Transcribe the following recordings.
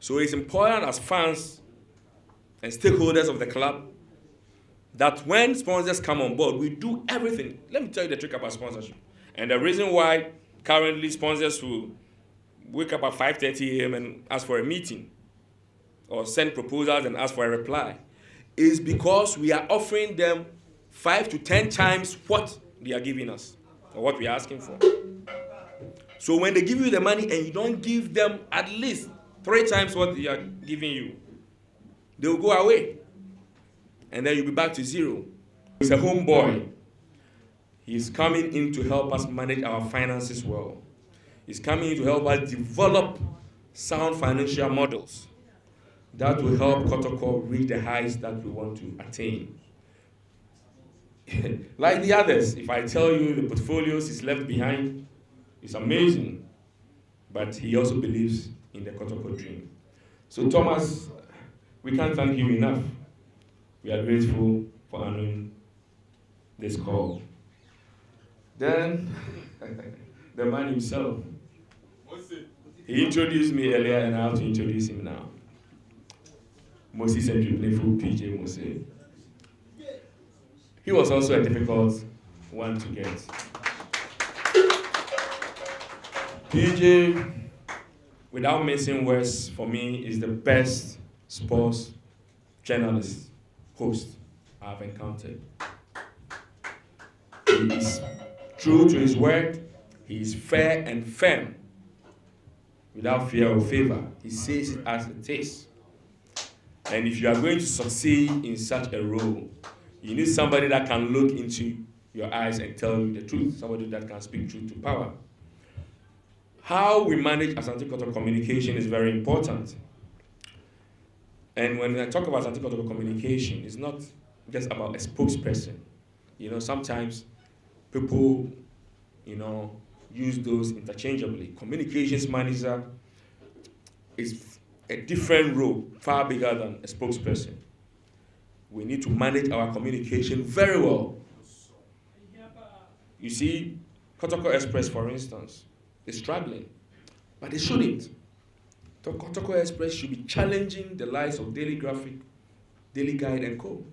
So it's important as fans and stakeholders of the club that when sponsors come on board, we do everything. Let me tell you the trick about sponsorship. And the reason why currently sponsors will wake up at 5:30 a.m. and ask for a meeting or send proposals and ask for a reply is because we are offering them 5 to 10 times what they are giving us or what we are asking for. So when they give you the money and you don't give them at least 3 times what they are giving you, they will go away. And then you'll be back to zero. He's a homeboy. He's coming in to help us manage our finances well. He's coming in to help us develop sound financial models that will help Kotoko reach the heights that we want to attain. Like the others, if I tell you the portfolios he's left behind, it's amazing. But he also believes in the Kotoko dream. So Thomas, we can't thank you enough. We are grateful for honoring this call. Then, the man himself, he introduced me earlier and I have to introduce him now. Moses and playful PJ Mose. He was also a difficult one to get. PJ, without missing words, for me, is the best sports journalist, host I've encountered. He is true to his word. He is fair and firm, without fear or favor. He says it as it is. And if you are going to succeed in such a role, you need somebody that can look into your eyes and tell you the truth, somebody that can speak truth to power. How we manage Asante Kotoko communication is very important. And when I talk about Asante Kotoko communication, it's not just about a spokesperson. You know, sometimes people, use those interchangeably. Communications manager is a different role, far bigger than a spokesperson. We need to manage our communication very well. You see, Kotoko Express, for instance, is struggling, but it shouldn't. Kotoko Express should be challenging the likes of Daily Graphic, Daily Guide, and Co.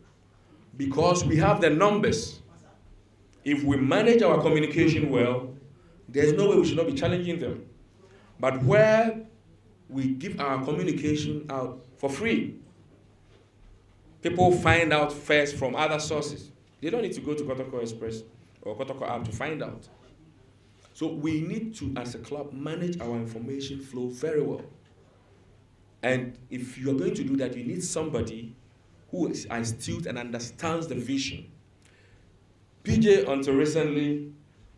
Because we have the numbers. If we manage our communication well, there's no way we should not be challenging them. But where we give our communication out for free, people find out first from other sources. They don't need to go to Kotoko Express or Kotoko app to find out. So we need to, as a club, manage our information flow very well. And if you're going to do that, you need somebody who is astute and understands the vision. PJ, until recently,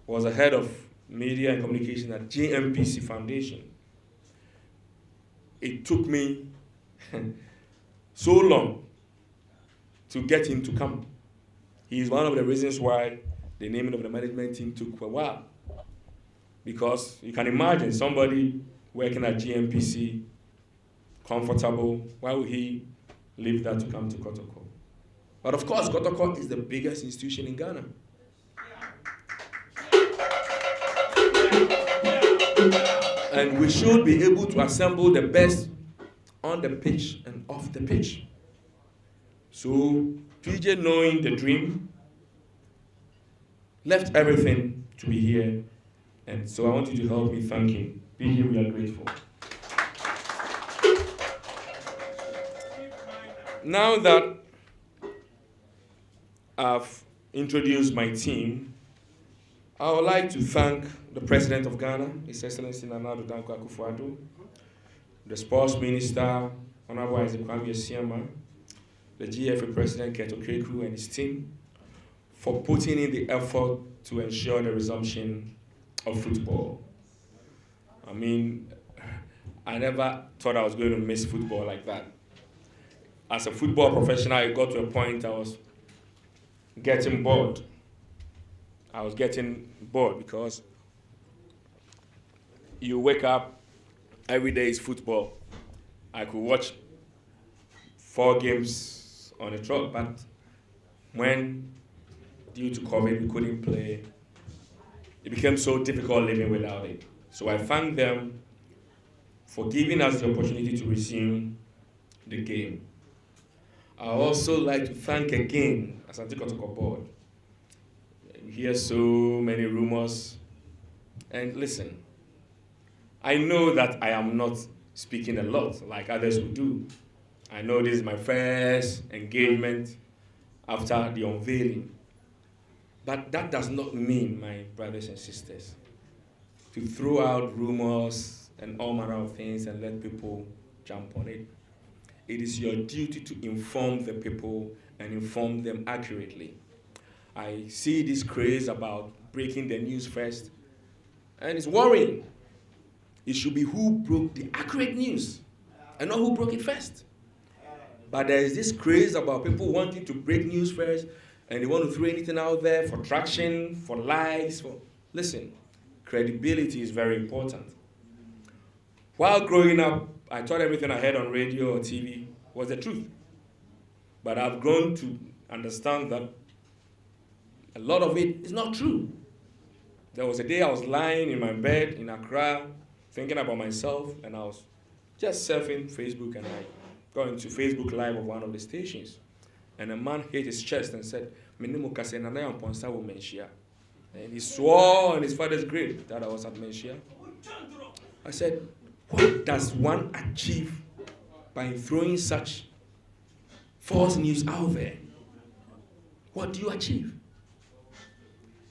was the head of media and communication at JMPC Foundation. It took me so long to get him to come. He is one of the reasons why the naming of the management team took a while. Because you can imagine somebody working at GMPC, comfortable, why would he leave that to come to Kotoko? But of course, Kotoko is the biggest institution in Ghana. And we should be able to assemble the best on the pitch and off the pitch. So, PJ, knowing the dream, left everything to be here. And so I want you to help me thank him. PJ, we are grateful. Now that I've introduced my team, I would like to thank the President of Ghana, His Excellency Nana Addo Dankwa Akufo-Addo, the Sports Minister, Honorable Isaac Kwame Asiama, the GFA President Keto Kreku and his team, for putting in the effort to ensure the resumption of football. I mean, I never thought I was going to miss football like that. As a football professional, it got to a point I was getting bored. I was getting bored because you wake up, every day is football. I could watch 4 games on a trot, but when, due to COVID, we couldn't play, it became so difficult living without it. So I thank them for giving us the opportunity to resume the game. I also like to thank again Asante Kotoko board. You hear so many rumors. And listen, I know that I am not speaking a lot like others would do. I know this is my first engagement after the unveiling. But that does not mean, my brothers and sisters, to throw out rumors and all manner of things and let people jump on it. It is your duty to inform the people and inform them accurately. I see this craze about breaking the news first, and it's worrying. It should be who broke the accurate news and not who broke it first. But there is this craze about people wanting to break news first, and they want to throw anything out there for traction, for likes. Listen, credibility is very important. While growing up, I thought everything I heard on radio or TV was the truth. But I've grown to understand that a lot of it is not true. There was a day I was lying in my bed in Accra, thinking about myself, and I was just surfing Facebook, and I got into Facebook Live of one of the stations. And a man hit his chest and said, Amponsah will Menshia. And he swore on his father's grave that I was at Menshia. I said, what does one achieve by throwing such false news out there? What do you achieve?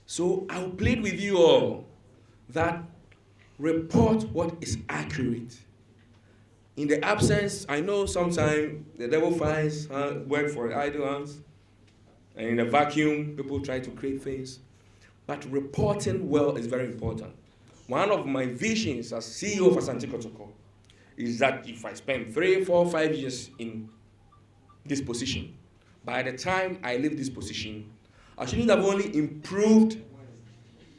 So I'll plead with you all that report what is accurate. In the absence, I know sometimes the devil finds work for idle hands, and in a vacuum, people try to create things. But reporting well is very important. One of my visions as CEO of Asante Kotoko is that if I spend 3, 4, 5 years in this position, by the time I leave this position, I shouldn't have only improved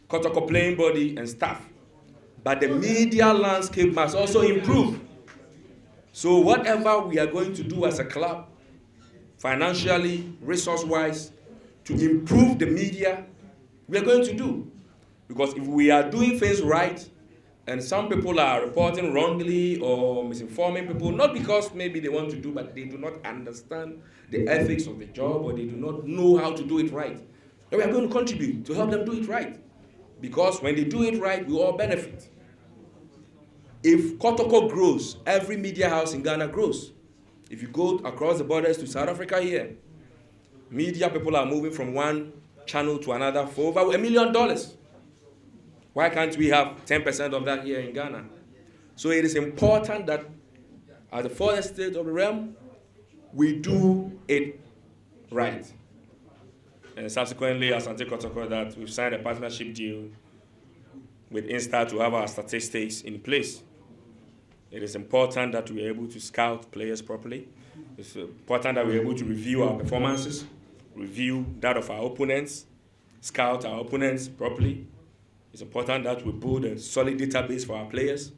Kotoko playing body and staff, but the media landscape must also improve. So whatever we are going to do as a club, financially, resource-wise, to improve the media, we are going to do. Because if we are doing things right, and some people are reporting wrongly or misinforming people, not because maybe they want to do, but they do not understand the ethics of the job, or they do not know how to do it right, then we are going to contribute to help them do it right. Because when they do it right, we all benefit. If Kotoko grows, every media house in Ghana grows. If you go across the borders to South Africa here, media people are moving from one channel to another for over $1 million. Why can't we have 10% of that here in Ghana? So it is important that as the foreign state of the realm, we do it right. And subsequently, Asante Kotoko, that we've signed a partnership deal with Insta to have our statistics in place. It is important that we are able to scout players properly. It's important that we are able to review our performances, review that of our opponents, scout our opponents properly. It's important that we build a solid database for our players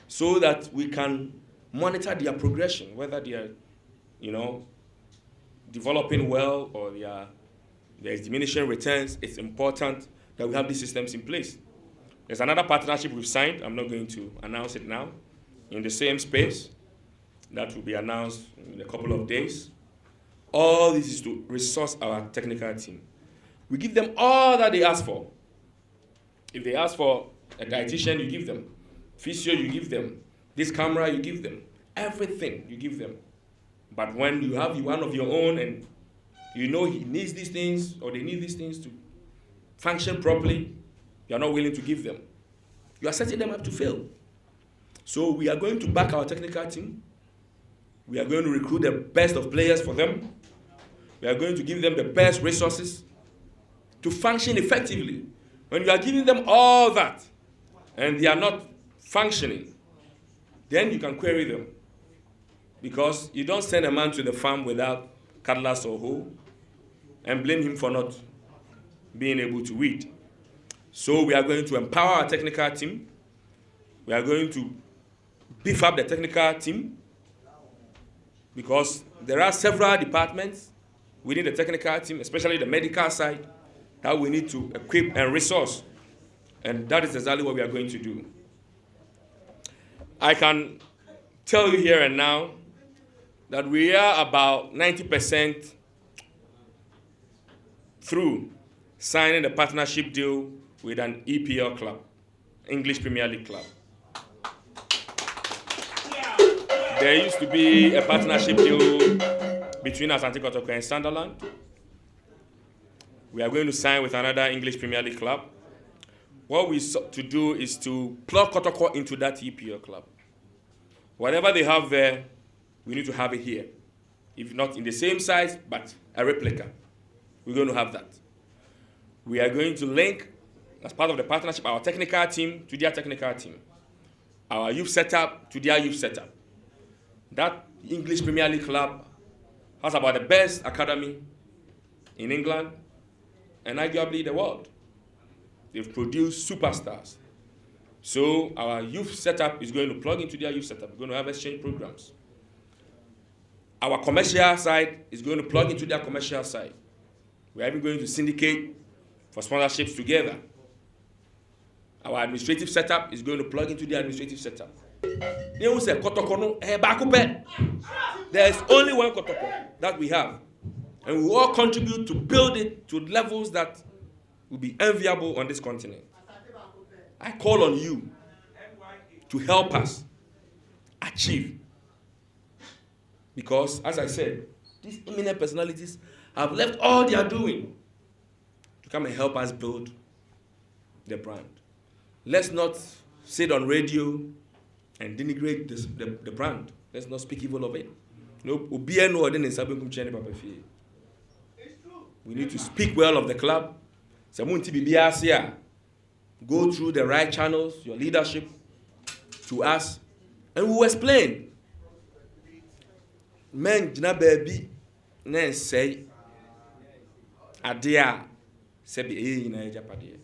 so that we can monitor their progression, whether they are, developing well or there's diminishing returns. It's important that we have these systems in place. There's another partnership we've signed. I'm not going to announce it now. In the same space, that will be announced in a couple of days. All this is to resource our technical team. We give them all that they ask for. If they ask for a dietitian, you give them. Physio, you give them. This camera, you give them. Everything, you give them. But when you have one of your own and you know he needs these things or they need these things to function properly, you are not willing to give them. You are setting them up to fail. So we are going to back our technical team. We are going to recruit the best of players for them. We are going to give them the best resources to function effectively. When you are giving them all that and they are not functioning, then you can query them. Because you don't send a man to the farm without cutlass or hoe and blame him for not being able to weed. So we are going to empower our technical team. We are going to beef up the technical team because there are several departments within the technical team, especially the medical side, that we need to equip and resource. And that is exactly what we are going to do. I can tell you here and now that we are about 90% through signing a partnership deal with an EPL club, English Premier League club. There used to be a partnership deal between us and Kotoko and Sunderland. We are going to sign with another English Premier League club. What we sought to do is to plug Kotoko into that EPL club. Whatever they have there, we need to have it here. If not in the same size, but a replica. We're going to have that. We are going to link, as part of the partnership, our technical team to their technical team. Our youth setup to their youth setup. That English Premier League club has about the best academy in England and arguably the world. They've produced superstars. So our youth setup is going to plug into their youth setup. We're going to have exchange programs. Our commercial side is going to plug into their commercial side. We're even going to syndicate for sponsorships together. Our administrative setup is going to plug into the administrative setup. There is only one Kotoko that we have. And we all contribute to build it to levels that will be enviable on this continent. I call on you to help us achieve. Because, as I said, these eminent personalities have left all they are doing to come and help us build the brand. Let's not sit on radio and denigrate the brand. Let's not speak evil of it. We need to speak well of the club. Go through the right channels, your leadership, to us, and we will explain. Men jina baby nen say adia sebi e na japade.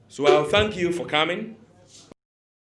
So I'll thank you for coming.